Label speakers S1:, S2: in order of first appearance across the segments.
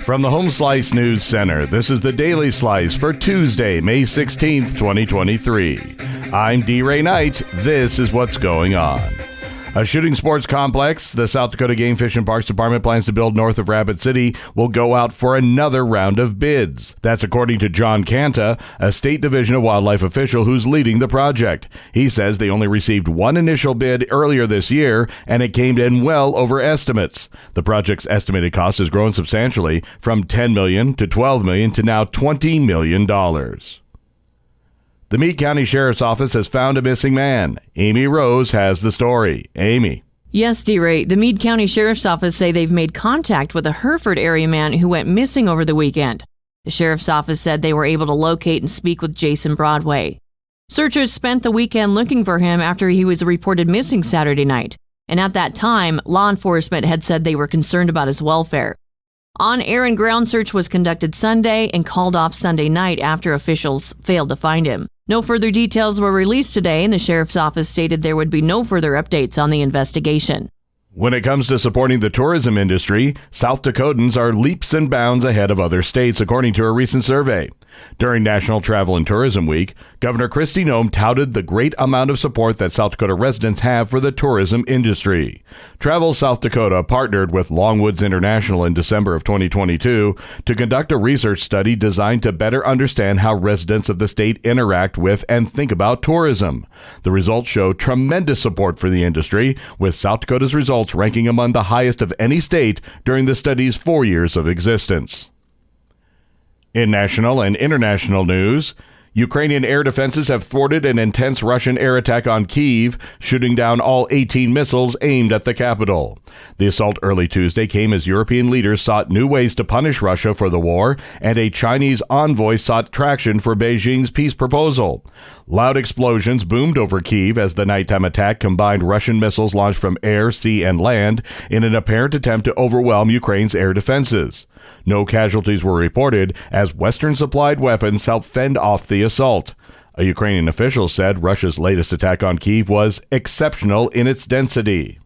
S1: From the Home Slice News Center, this is the Daily Slice for Tuesday, May 16th, 2023. I'm D. Ray Knight. This is what's going on. A shooting sports complex the South Dakota Game Fish and Parks Department plans to build north of Rapid City will go out for another round of bids. That's according to John Canta, a State Division of Wildlife official who's leading the project. He says they only received one initial bid earlier this year, and it came in well over estimates. The project's estimated cost has grown substantially from $10 million to $12 million to now $20 million. The Meade County Sheriff's Office has found a missing man. Amy Rose has the story. Amy.
S2: Yes, D-Ray. The Meade County Sheriff's Office say they've made contact with a Hereford area man who went missing over the weekend. The Sheriff's Office said they were able to locate and speak with Jason Broadway. Searchers spent the weekend looking for him after he was reported missing Saturday night. And at that time, law enforcement had said they were concerned about his welfare. On-air and ground search was conducted Sunday and called off Sunday night after officials failed to find him. No further details were released today, and the Sheriff's Office stated there would be no further updates on the investigation.
S1: When it comes to supporting the tourism industry, South Dakotans are leaps and bounds ahead of other states, according to a recent survey. During National Travel and Tourism Week, Governor Kristi Noem touted the great amount of support that South Dakota residents have for the tourism industry. Travel South Dakota partnered with Longwoods International in December of 2022 to conduct a research study designed to better understand how residents of the state interact with and think about tourism. The results show tremendous support for the industry, with South Dakota's results ranking among the highest of any state during the study's 4 years of existence. In national and international news, Ukrainian air defenses have thwarted an intense Russian air attack on Kyiv, shooting down all 18 missiles aimed at the capital. The assault early Tuesday came as European leaders sought new ways to punish Russia for the war, and a Chinese envoy sought traction for Beijing's peace proposal. Loud explosions boomed over Kyiv as the nighttime attack combined Russian missiles launched from air, sea, and land in an apparent attempt to overwhelm Ukraine's air defenses. No casualties were reported as Western-supplied weapons helped fend off the assault. A Ukrainian official said Russia's latest attack on Kyiv was exceptional in its density.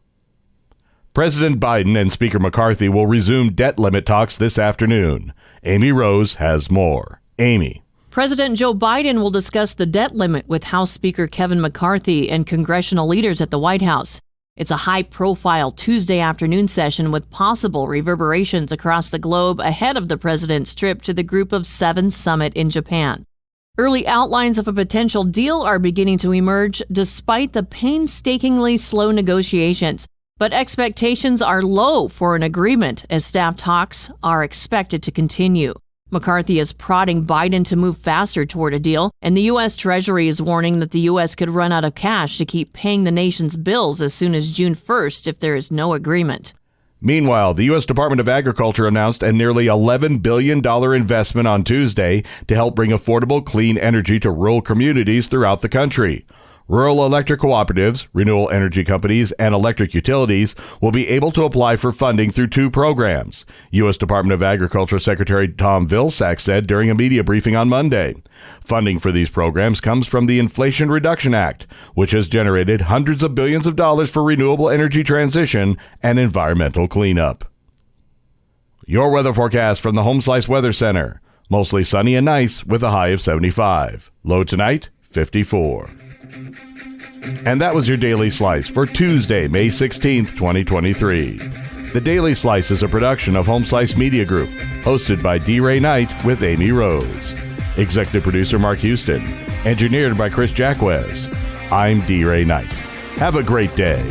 S1: President Biden and Speaker McCarthy will resume debt limit talks this afternoon. Amy Rose has more. Amy.
S2: President Joe Biden will discuss the debt limit with House Speaker Kevin McCarthy and congressional leaders at the White House. It's a high-profile Tuesday afternoon session with possible reverberations across the globe ahead of the president's trip to the Group of Seven summit in Japan. Early outlines of a potential deal are beginning to emerge despite the painstakingly slow negotiations, but expectations are low for an agreement as staff talks are expected to continue. McCarthy is prodding Biden to move faster toward a deal, and the U.S. Treasury is warning that the U.S. could run out of cash to keep paying the nation's bills as soon as June 1st if there is no agreement.
S1: Meanwhile, the U.S. Department of Agriculture announced a nearly $11 billion investment on Tuesday to help bring affordable, clean energy to rural communities throughout the country. Rural electric cooperatives, renewable energy companies, and electric utilities will be able to apply for funding through two programs, U.S. Department of Agriculture Secretary Tom Vilsack said during a media briefing on Monday. Funding for these programs comes from the Inflation Reduction Act, which has generated hundreds of billions of dollars for renewable energy transition and environmental cleanup. Your weather forecast from the Home Slice Weather Center. Mostly sunny and nice with a high of 75. Low tonight, 54. And that was your Daily Slice for Tuesday, May 16th, 2023. The Daily Slice is a production of Home Slice Media Group, hosted by D. Ray Knight with Amy Rose. Executive producer Mark Houston. Engineered by Chris Jacquez. I'm D. Ray Knight. Have a great day.